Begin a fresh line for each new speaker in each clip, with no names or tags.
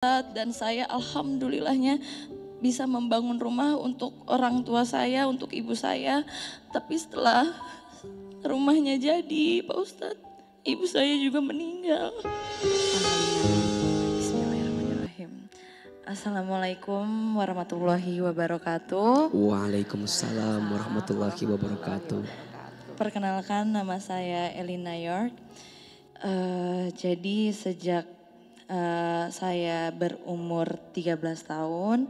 dan saya alhamdulillahnya bisa membangun rumah untuk orang tua saya, untuk ibu saya. Tapi setelah rumahnya jadi, Pak Ustadz, ibu saya juga meninggal. Bismillahirrahmanirrahim. Assalamualaikum warahmatullahi wabarakatuh.
Waalaikumsalam warahmatullahi wabarakatuh.
Perkenalkan, nama saya Elina York. Jadi sejak saya berumur 13 tahun,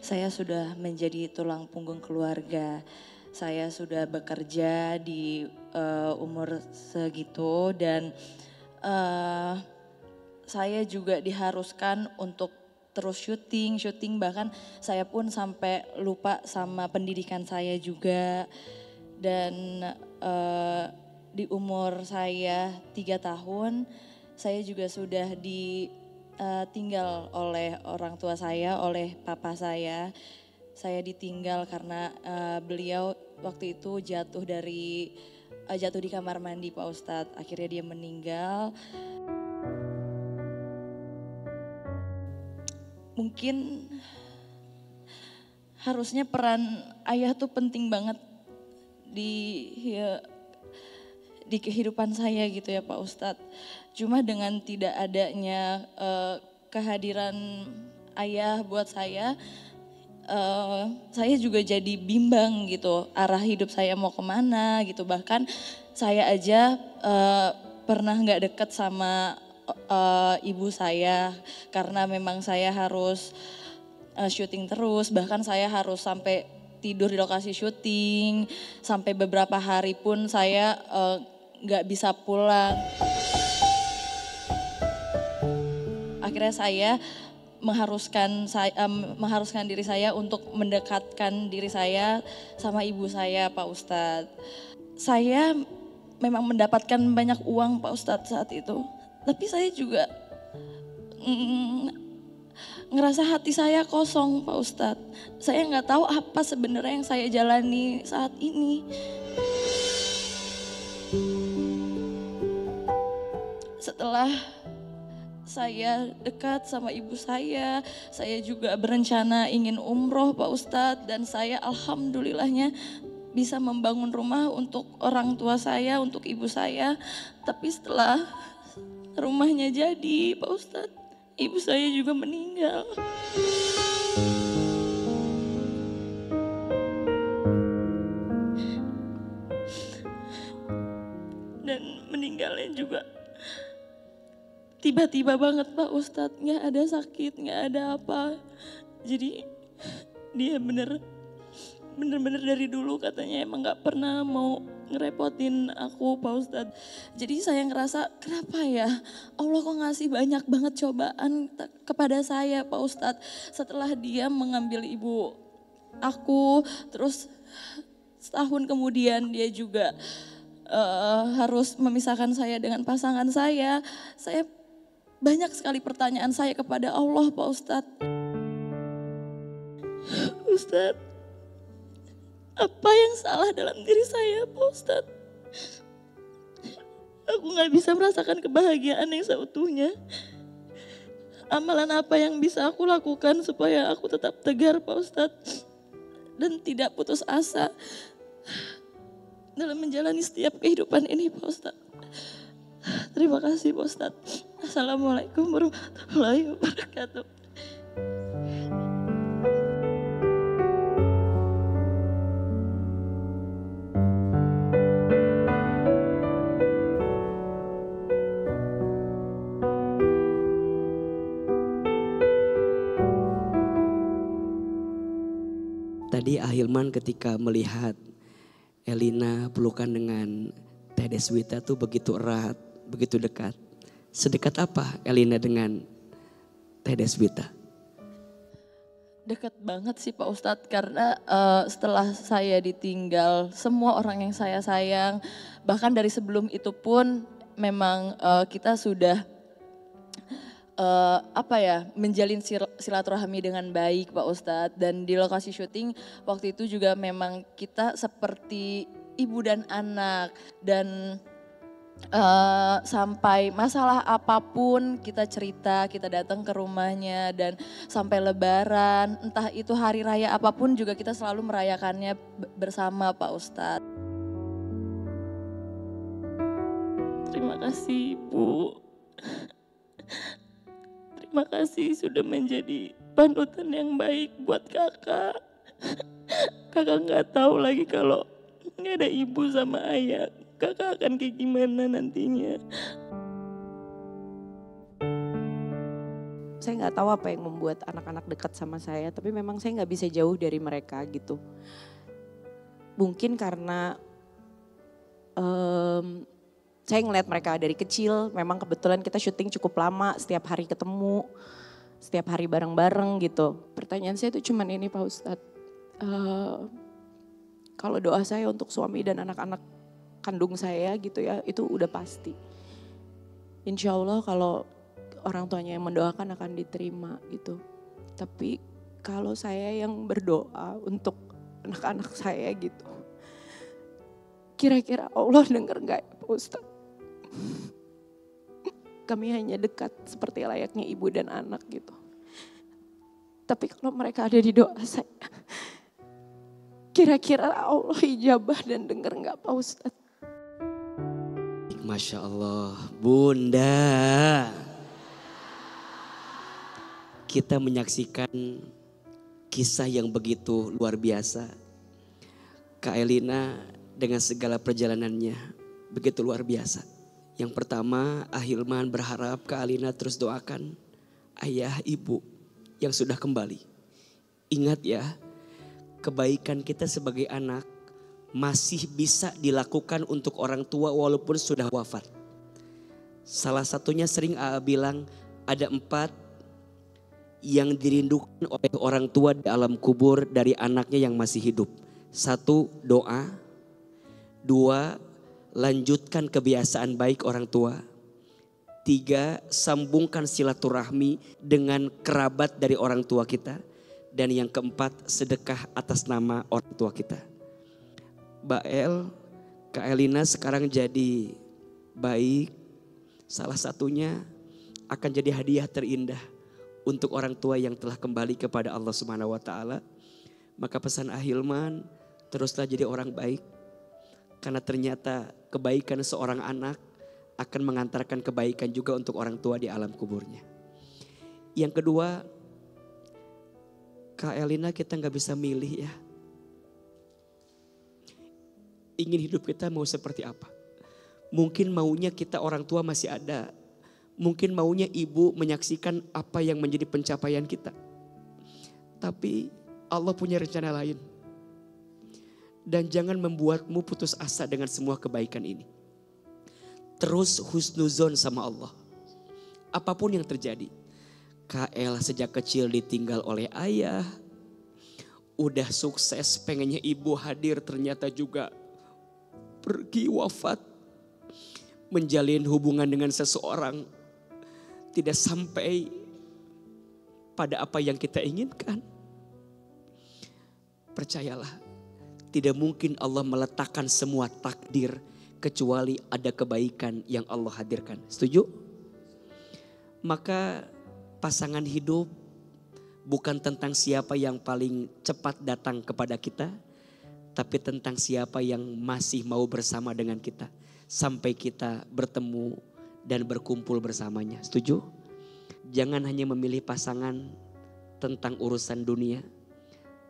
saya sudah menjadi tulang punggung keluarga. Saya sudah bekerja di umur segitu dan saya juga diharuskan untuk terus syuting, bahkan saya pun sampai lupa sama pendidikan saya juga. Dan di umur saya 3 tahun, saya juga sudah ditinggal oleh orang tua saya, oleh papa saya. Saya ditinggal karena beliau waktu itu jatuh di kamar mandi, Pak Ustadz. Akhirnya dia meninggal. Mungkin harusnya peran ayah tuh penting banget di kehidupan saya gitu ya Pak Ustadz. Cuma dengan tidak adanya kehadiran ayah buat saya juga jadi bimbang gitu arah hidup saya mau kemana gitu. Bahkan saya aja pernah nggak deket sama ibu saya karena memang saya harus syuting terus. Bahkan saya harus sampai tidur di lokasi syuting, sampai beberapa hari pun saya nggak bisa pulang. Akhirnya saya mengharuskan diri saya untuk mendekatkan diri saya sama ibu saya, Pak Ustadz. Saya memang mendapatkan banyak uang, Pak Ustadz, saat itu. Tapi saya juga ngerasa hati saya kosong, Pak Ustadz. Saya nggak tahu apa sebenarnya yang saya jalani saat ini. Setelah saya dekat sama ibu saya juga berencana ingin umroh, Pak Ustadz. Dan saya alhamdulillahnya bisa membangun rumah untuk orang tua saya, untuk ibu saya. Tapi setelah rumahnya jadi, Pak Ustadz, ibu saya juga meninggal. Dan meninggalnya juga tiba-tiba banget, Pak Ustadz. Nggak ada sakit, nggak ada apa. Jadi dia bener-bener dari dulu katanya emang nggak pernah mau ngerepotin aku, Pak Ustadz. Jadi saya ngerasa kenapa ya Allah kok ngasih banyak banget cobaan kepada saya, Pak Ustadz. Setelah dia mengambil ibu aku, terus setahun kemudian dia juga harus memisahkan saya dengan pasangan saya. Saya banyak sekali pertanyaan saya kepada Allah, Pak Ustadz. Ustadz, apa yang salah dalam diri saya, Pak Ustadz? Aku gak bisa merasakan kebahagiaan yang seutuhnya. Amalan apa yang bisa aku lakukan supaya aku tetap tegar, Pak Ustadz? Dan tidak putus asa dalam menjalani setiap kehidupan ini, Pak Ustadz. Terima kasih, Pak Ustadz. Assalamualaikum warahmatullahi wabarakatuh.
Tadi Ahilman ketika melihat Elina pelukan dengan Teh Deswita tuh begitu erat, begitu dekat. Sedekat apa Elina dengan Teh Deswita?
Dekat banget sih Pak Ustadz, karena setelah saya ditinggal semua orang yang saya sayang, bahkan dari sebelum itu pun memang kita sudah menjalin silaturahmi dengan baik, Pak Ustadz. Dan di lokasi syuting waktu itu juga memang kita seperti ibu dan anak. Dan sampai masalah apapun kita cerita, kita datang ke rumahnya dan sampai lebaran, entah itu hari raya apapun juga kita selalu merayakannya bersama Pak Ustadz. Terima kasih Ibu. Terima kasih sudah menjadi panutan yang baik buat kakak. Kakak nggak tahu lagi kalau nggak ada ibu sama ayah. Kakak akan kayak gimana nantinya.
Saya nggak tahu apa yang membuat anak-anak dekat sama saya, tapi memang saya nggak bisa jauh dari mereka gitu. Mungkin karena saya ngeliat mereka dari kecil, memang kebetulan kita syuting cukup lama, setiap hari ketemu, setiap hari bareng-bareng gitu. Pertanyaan saya itu cuman ini Pak Ustadz, kalau doa saya untuk suami dan anak-anak kandung saya gitu ya, itu udah pasti. Insya Allah kalau orang tuanya yang mendoakan akan diterima gitu. Tapi kalau saya yang berdoa untuk anak-anak saya gitu, kira-kira Allah dengar gak ya Pak Ustadz? Kami hanya dekat seperti layaknya ibu dan anak gitu. Tapi kalau mereka ada di doa saya, kira-kira Allah ijabah dan dengar gak Pak Ustadz?
Masya Allah, Bunda. Kita menyaksikan kisah yang begitu luar biasa. Kak Elina dengan segala perjalanannya begitu luar biasa. Yang pertama, Ahilman berharap Kak Elina terus doakan ayah ibu yang sudah kembali. Ingat ya, kebaikan kita sebagai anak masih bisa dilakukan untuk orang tua walaupun sudah wafat. Salah satunya sering AA bilang ada 4 yang dirindukan oleh orang tua di alam kubur dari anaknya yang masih hidup. 1, doa. 2, lanjutkan kebiasaan baik orang tua. 3, sambungkan silaturahmi dengan kerabat dari orang tua kita. Dan yang keempat, sedekah atas nama orang tua kita. Mbak El, Kak Elina sekarang jadi baik. Salah satunya akan jadi hadiah terindah untuk orang tua yang telah kembali kepada Allah Subhanahu wa taala. Maka pesan Ahilman, teruslah jadi orang baik. Karena ternyata kebaikan seorang anak akan mengantarkan kebaikan juga untuk orang tua di alam kuburnya. Yang kedua, Kak Elina kita gak bisa milih ya. Ingin hidup kita mau seperti apa. Mungkin maunya kita orang tua masih ada. Mungkin maunya ibu menyaksikan apa yang menjadi pencapaian kita. Tapi Allah punya rencana lain. Dan jangan membuatmu putus asa dengan semua kebaikan ini. Terus husnuzon sama Allah. Apapun yang terjadi. KL sejak kecil ditinggal oleh ayah. Udah sukses pengennya ibu hadir ternyata juga pergi wafat. Menjalin hubungan dengan seseorang tidak sampai pada apa yang kita inginkan. Percayalah, tidak mungkin Allah meletakkan semua takdir kecuali ada kebaikan yang Allah hadirkan. Setuju? Maka pasangan hidup bukan tentang siapa yang paling cepat datang kepada kita, tapi tentang siapa yang masih mau bersama dengan kita sampai kita bertemu dan berkumpul bersamanya. Setuju? Jangan hanya memilih pasangan tentang urusan dunia,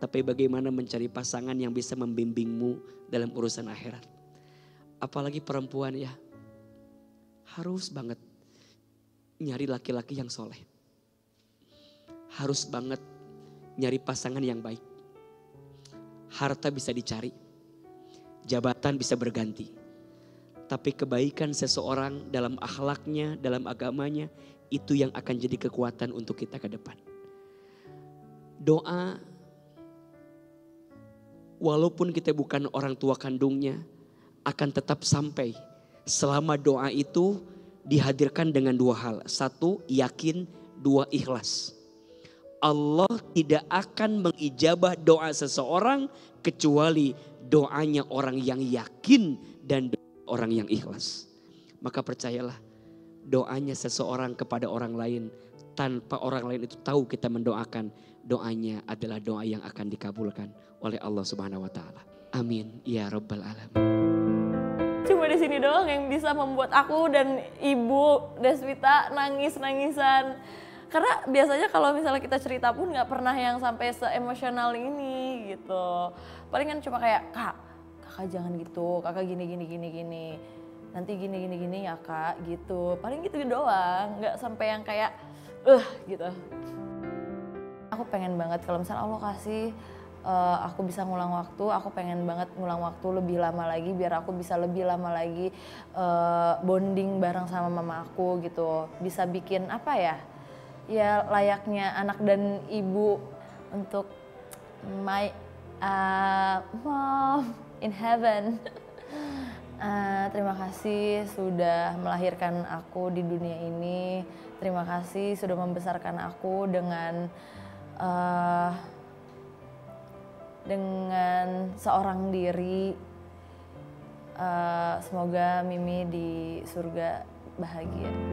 tapi bagaimana mencari pasangan yang bisa membimbingmu dalam urusan akhirat. Apalagi perempuan ya, harus banget nyari laki-laki yang soleh. Harus banget nyari pasangan yang baik. Harta bisa dicari, jabatan bisa berganti. Tapi kebaikan seseorang dalam akhlaknya, dalam agamanya, itu yang akan jadi kekuatan untuk kita ke depan. Doa, walaupun kita bukan orang tua kandungnya, akan tetap sampai selama doa itu dihadirkan dengan 2 hal. 1, yakin, 2, ikhlas. Allah tidak akan mengijabah doa seseorang kecuali doanya orang yang yakin dan orang yang ikhlas. maka percayalah doanya seseorang kepada orang lain tanpa orang lain itu tahu kita mendoakan, doanya adalah doa yang akan dikabulkan oleh Allah Subhanahu wa taala. Amin ya rabbal alamin.
Cuma di sini doang yang bisa membuat aku dan Ibu Deswita nangis-nangisan. Karena biasanya kalau misalnya kita cerita pun nggak pernah yang sampai se-emosional ini gitu. Palingan cuma kayak, kakak jangan gitu, kakak gini. Nanti gini ya kak gitu. Paling gitu doang, nggak sampai yang kayak gitu. Aku pengen banget kalau misalnya Allah kasih aku bisa ngulang waktu, aku pengen banget ngulang waktu lebih lama lagi biar aku bisa lebih lama lagi bonding bareng sama mama aku gitu. Bisa bikin apa ya, ya layaknya anak dan ibu untuk my mom in heaven. Terima kasih sudah melahirkan aku di dunia ini. Terima kasih sudah membesarkan aku dengan seorang diri. Semoga Mimi di surga bahagia.